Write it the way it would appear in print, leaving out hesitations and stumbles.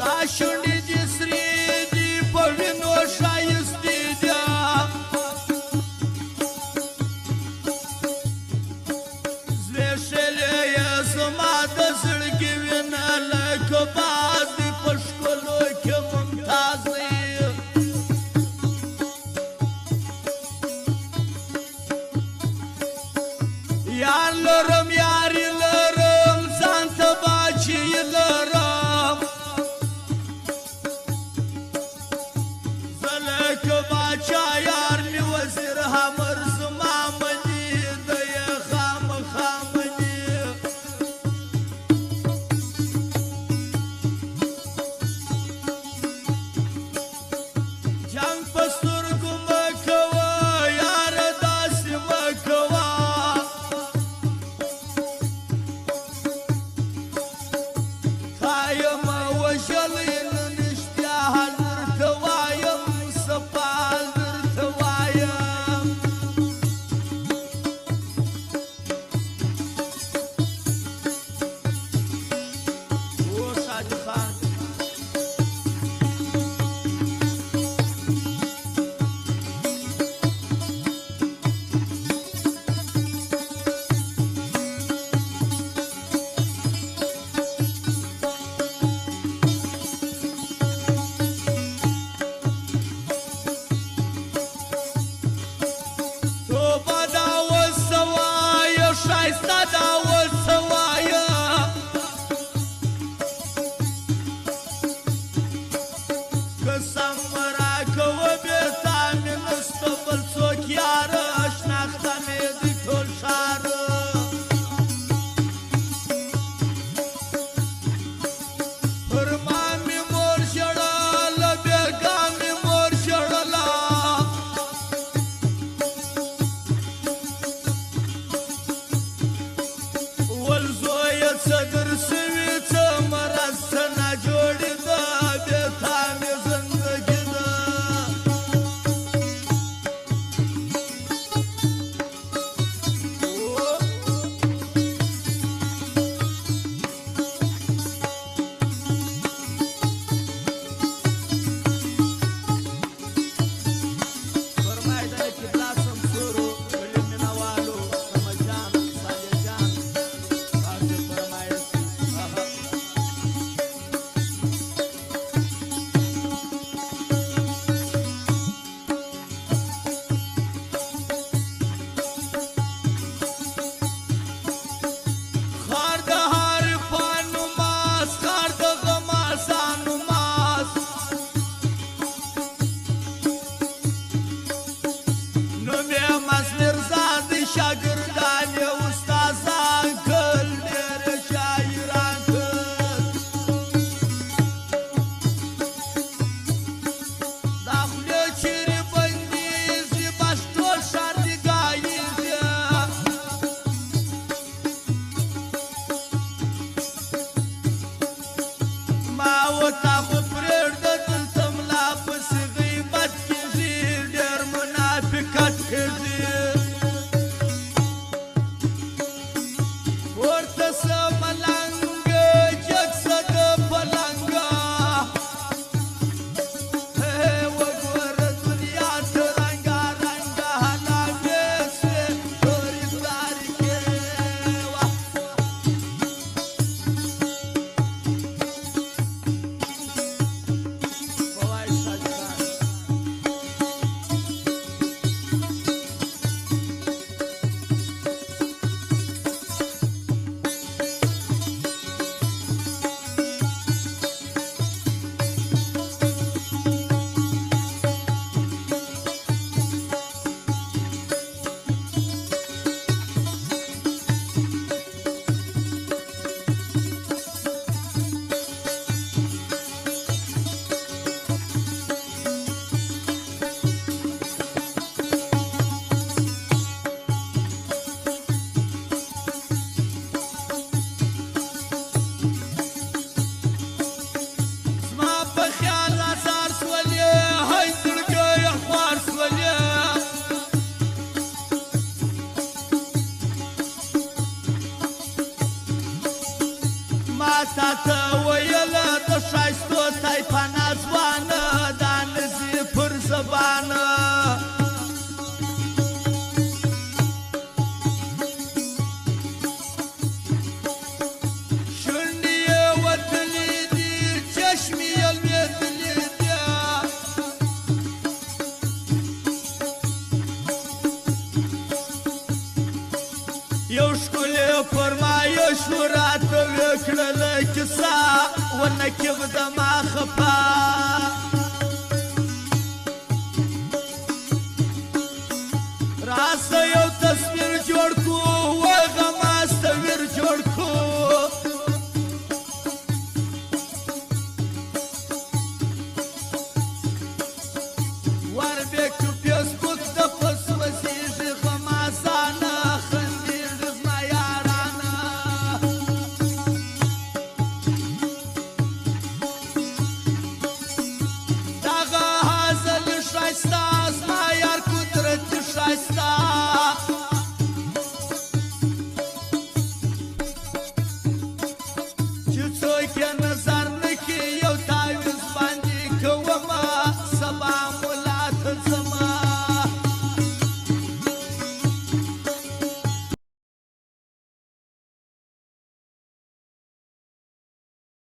دا شونډې دې سرې دي په وینو ښایستې دي زبېښلې یې زما د زړګي وینه لکه باز دې په ښکلو کې ممتاز دی یار لرم یاري لرم ځان ته باچې لرم زه لکه باچا یار مې وزیر همر زما مني د یې خامخا مني جنګ په سترګو مه کوه یاره داسې مه کوه یم وژلی نن رښتیا درته وایم سفال درته وایم او شادي خان مشوره ته وکړله کیسه ونه کې